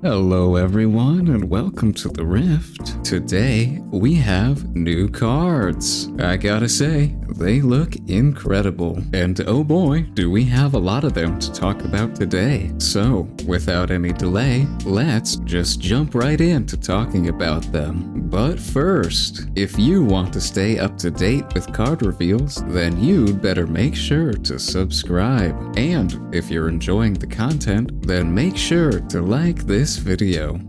Hello everyone and welcome to the Rift. Today we have new cards. I gotta say, they look incredible. And oh boy, do we have a lot of them to talk about today. So without any delay, let's just jump right into talking about them. But first, if you want to stay up to date with card reveals, then you'd better make sure to subscribe. And if you're enjoying the content, then make sure to like this video.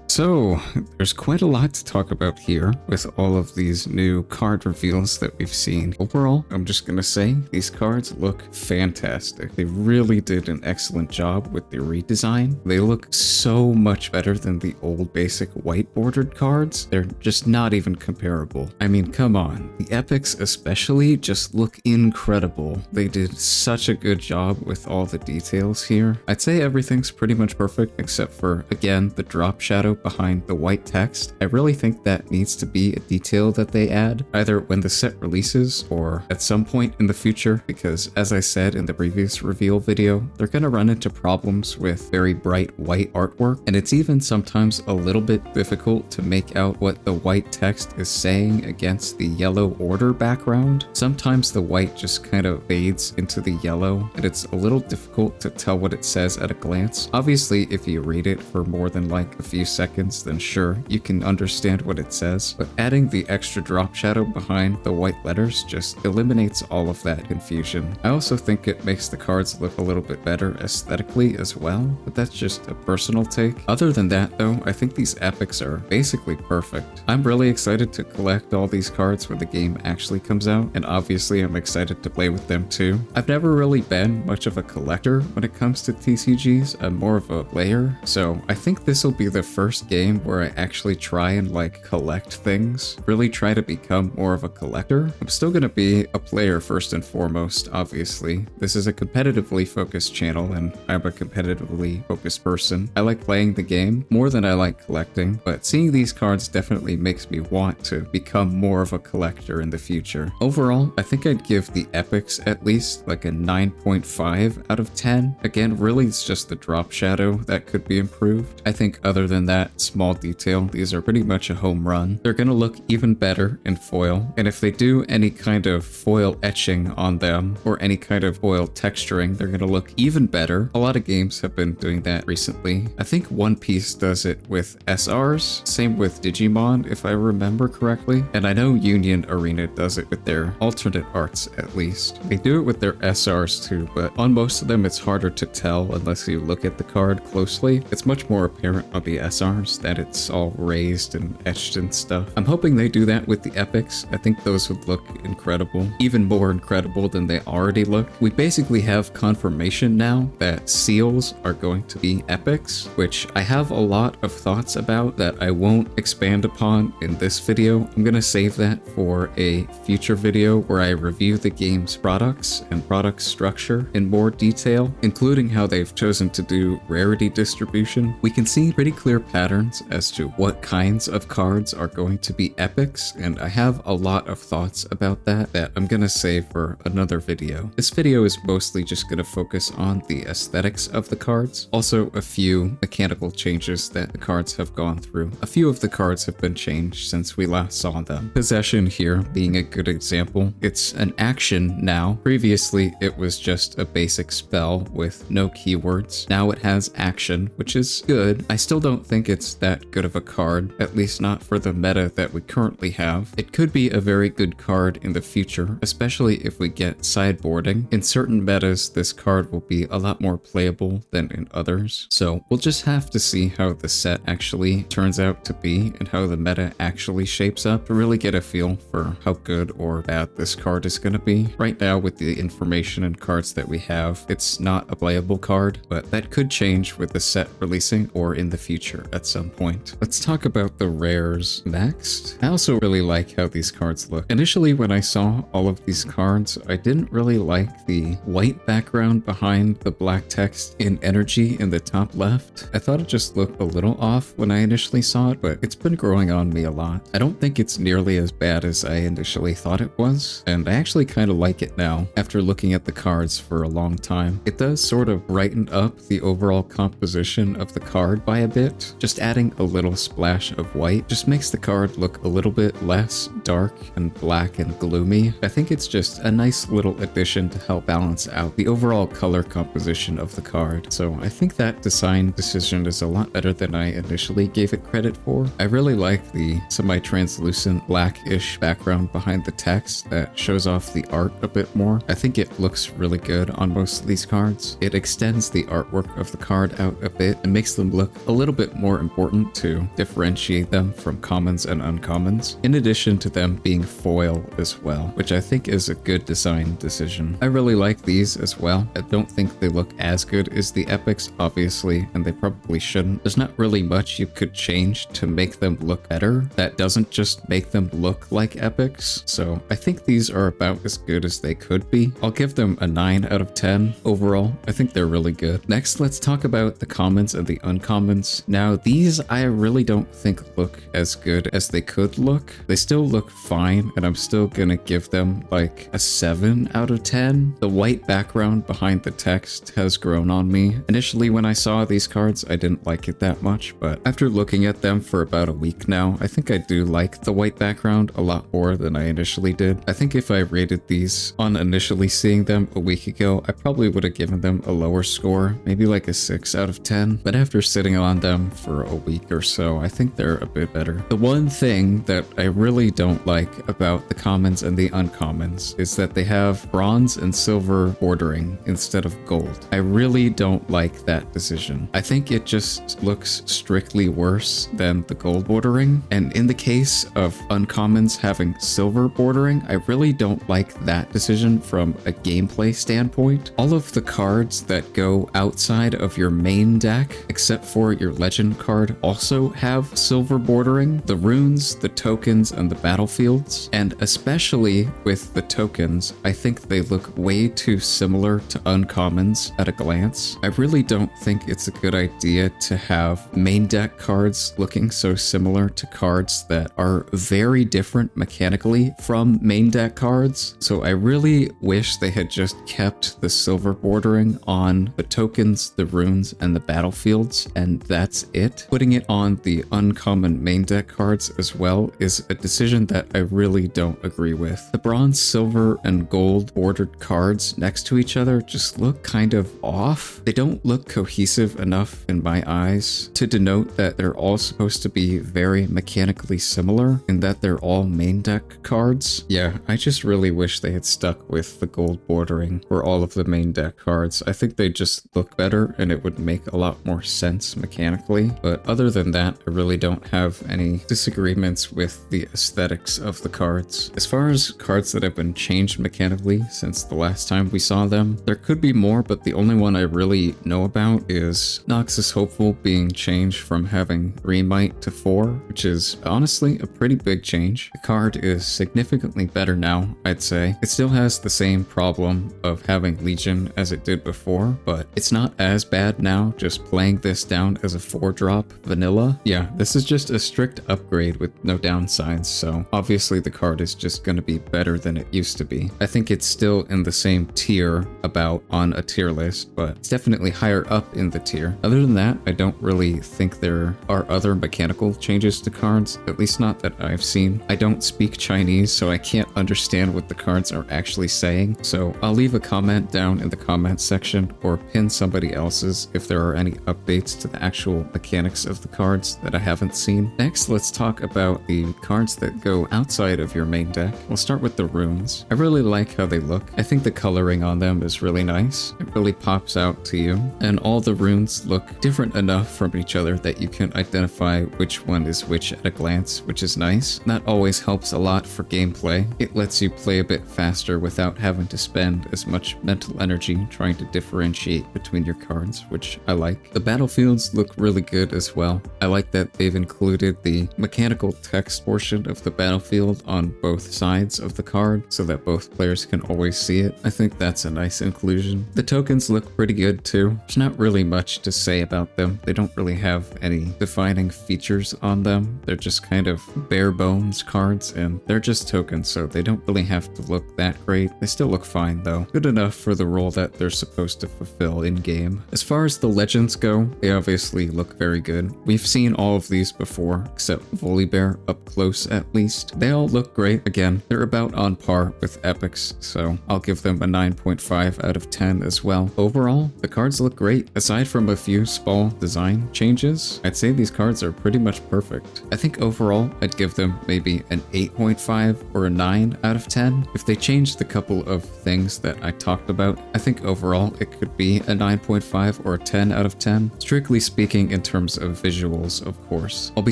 So, there's quite a lot to talk about here with all of these new card reveals that we've seen. Overall, I'm just gonna say these cards look fantastic. They really did an excellent job with the redesign. They look so much better than the old basic white bordered cards. They're just not even comparable. I mean, come on. The epics especially just look incredible. They did such a good job with all the details here. I'd say everything's pretty much perfect except for, again, the drop shadow behind the white text. I really think that needs to be a detail that they add, either when the set releases or at some point in the future, because as I said in the previous reveal video, they're gonna run into problems with very bright white artwork, and it's even sometimes a little bit difficult to make out what the white text is saying against the yellow order background. Sometimes the white just kind of fades into the yellow, and it's a little difficult to tell what it says at a glance. Obviously, if you read it for more than like a few seconds, then sure, you can understand what it says, but adding the extra drop shadow behind the white letters just eliminates all of that confusion. I also think it makes the cards look a little bit better aesthetically as well, but that's just a personal take. Other than that though, I think these epics are basically perfect. I'm really excited to collect all these cards when the game actually comes out, and obviously I'm excited to play with them too. I've never really been much of a collector when it comes to TCGs, I'm more of a player, so I think this will be the first game where I actually try and like collect things, really try to become more of a collector. I'm still gonna be a player first and foremost, obviously. This is a competitively focused channel and I'm a competitively focused person. I like playing the game more than I like collecting, but seeing these cards definitely makes me want to become more of a collector in the future. Overall, I think I'd give the epics at least like a 9.5 out of 10. Again, really it's just the drop shadow that could be improved. I think other than that, small detail, these are pretty much a home run. They're gonna look even better in foil, and if they do any kind of foil etching on them or any kind of foil texturing, they're gonna look even better. A lot of games have been doing that recently. I think One Piece does it with SRs, same with Digimon if I remember correctly, and I know Union Arena does it with their alternate arts at least. They do it with their SRs too, but on most of them it's harder to tell unless you look at the card closely. It's much more apparent on the SRs that it's all raised and etched and stuff. I'm hoping they do that with the epics. I think those would look incredible, even more incredible than they already look. We basically have confirmation now that seals are going to be epics, which I have a lot of thoughts about that I won't expand upon in this video. I'm gonna save that for a future video where I review the game's products and product structure in more detail, including how they've chosen to do rarity distribution. We can see pretty clear patterns as to what kinds of cards are going to be epics, and I have a lot of thoughts about that I'm gonna save for another video. This video is mostly just gonna focus on the aesthetics of the cards, also a few mechanical changes that the cards have gone through. A few of the cards have been changed since we last saw them. Possession here being a good example. It's an action now. Previously it was just a basic spell with no keywords. Now it has action, which is good. I still don't think it's that good of a card, at least not for the meta that we currently have. It could be a very good card in the future, especially if we get sideboarding. In certain metas, this card will be a lot more playable than in others. So we'll just have to see how the set actually turns out to be and how the meta actually shapes up to really get a feel for how good or bad this card is going to be. Right now, with the information and cards that we have, it's not a playable card, but that could change with the set releasing or in the future at at some point. Let's talk about the rares next. I also really like how these cards look. Initially, when I saw all of these cards, I didn't really like the white background behind the black text in energy in the top left. I thought it just looked a little off when I initially saw it, but it's been growing on me a lot. I don't think it's nearly as bad as I initially thought it was, and I actually kind of like it now after looking at the cards for a long time. It does sort of brighten up the overall composition of the card by a bit. Just adding a little splash of white just makes the card look a little bit less dark and black and gloomy. I think it's just a nice little addition to help balance out the overall color composition of the card. So I think that design decision is a lot better than I initially gave it credit for. I really like the semi-translucent blackish background behind the text that shows off the art a bit more. I think it looks really good on most of these cards. It extends the artwork of the card out a bit and makes them look a little bit more important to differentiate them from commons and uncommons, in addition to them being foil as well, which I think is a good design decision. I really like these as well. I don't think they look as good as the epics, obviously, and they probably shouldn't. There's not really much you could change to make them look better that doesn't just make them look like epics, so I think these are about as good as they could be. I'll give them a 9 out of 10 overall. I think they're really good. Next, let's talk about the commons and the uncommons. Now, these I really don't think look as good as they could look. They still look fine, and I'm still gonna give them like a 7 out of 10. The white background behind the text has grown on me. Initially, when I saw these cards, I didn't like it that much, but after looking at them for about a week now, I think I do like the white background a lot more than I initially did. I think if I rated these on initially seeing them a week ago, I probably would have given them a lower score, maybe like a 6 out of 10, but after sitting on them for a week or so, I think they're a bit better. The one thing that I really don't like about the commons and the uncommons is that they have bronze and silver bordering instead of gold. I really don't like that decision. I think it just looks strictly worse than the gold bordering, and in the case of uncommons having silver bordering, I really don't like that decision from a gameplay standpoint. All of the cards that go outside of your main deck, except for your legend card, also have silver bordering. The runes, the tokens, and the battlefields, and especially with the tokens, I think they look way too similar to uncommons at a glance. I really don't think it's a good idea to have main deck cards looking so similar to cards that are very different mechanically from main deck cards. So I really wish they had just kept the silver bordering on the tokens, the runes, and the battlefields, and that's it. Putting it on the uncommon main deck cards as well is a decision that I really don't agree with. The bronze, silver, and gold bordered cards next to each other just look kind of off. They don't look cohesive enough in my eyes to denote that they're all supposed to be very mechanically similar and that they're all main deck cards. Yeah, I just really wish they had stuck with the gold bordering for all of the main deck cards. I think they just look better and it would make a lot more sense mechanically. But other than that, I really don't have any disagreements with the aesthetics of the cards. As far as cards that have been changed mechanically since the last time we saw them, there could be more, but the only one I really know about is Noxus Hopeful being changed from having 3 might to 4, which is honestly a pretty big change. The card is significantly better now, I'd say. It still has the same problem of having Legion as it did before, but it's not as bad now just playing this down as a 4-drop vanilla. Yeah, this is just a strict upgrade with no downsides, so obviously the card is just going to be better than it used to be. I think it's still in the same tier about on a tier list, but it's definitely higher up in the tier. Other than that, I don't really think there are other mechanical changes to cards, at least not that I've seen. I don't speak Chinese, so I can't understand what the cards are actually saying, so I'll leave a comment down in the comments section or pin somebody else's if there are any updates to the actual mechanics of the cards that I haven't seen. Next, let's talk about the cards that go outside of your main deck. We'll start with the runes. I really like how they look. I think the coloring on them is really nice. It really pops out to you, and all the runes look different enough from each other that you can identify which one is which at a glance, which is nice. That always helps a lot for gameplay. It lets you play a bit faster without having to spend as much mental energy trying to differentiate between your cards, which I like. The battlefields look really good good as well. I like that they've included the mechanical text portion of the battlefield on both sides of the card so that both players can always see it. I think that's a nice inclusion. The tokens look pretty good too. There's not really much to say about them. They don't really have any defining features on them. They're just kind of bare bones cards, and they're just tokens, so they don't really have to look that great. They still look fine though. Good enough for the role that they're supposed to fulfill in-game. As far as the legends go, they obviously look very good. We've seen all of these before, except Volibear up close at least. They all look great. Again, they're about on par with epics, so I'll give them a 9.5 out of 10 as well. Overall, the cards look great. Aside from a few small design changes, I'd say these cards are pretty much perfect. I think overall, I'd give them maybe an 8.5 or a 9 out of 10. If they changed the couple of things that I talked about, I think overall it could be a 9.5 or a 10 out of 10. Strictly speaking in terms of visuals, of course. I'll be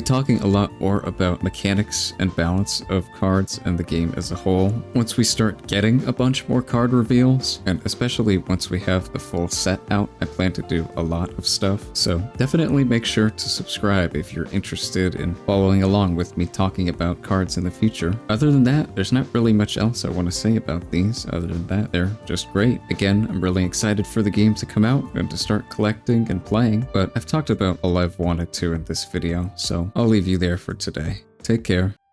talking a lot more about mechanics and balance of cards and the game as a whole once we start getting a bunch more card reveals, and especially once we have the full set out. I plan to do a lot of stuff, so definitely make sure to subscribe if you're interested in following along with me talking about cards in the future. Other than that, there's not really much else I want to say about these. Other than that, they're just great. Again, I'm really excited for the game to come out and to start collecting and playing, but I've talked about all I've wanted to in this video, so I'll leave you there for today. Take care.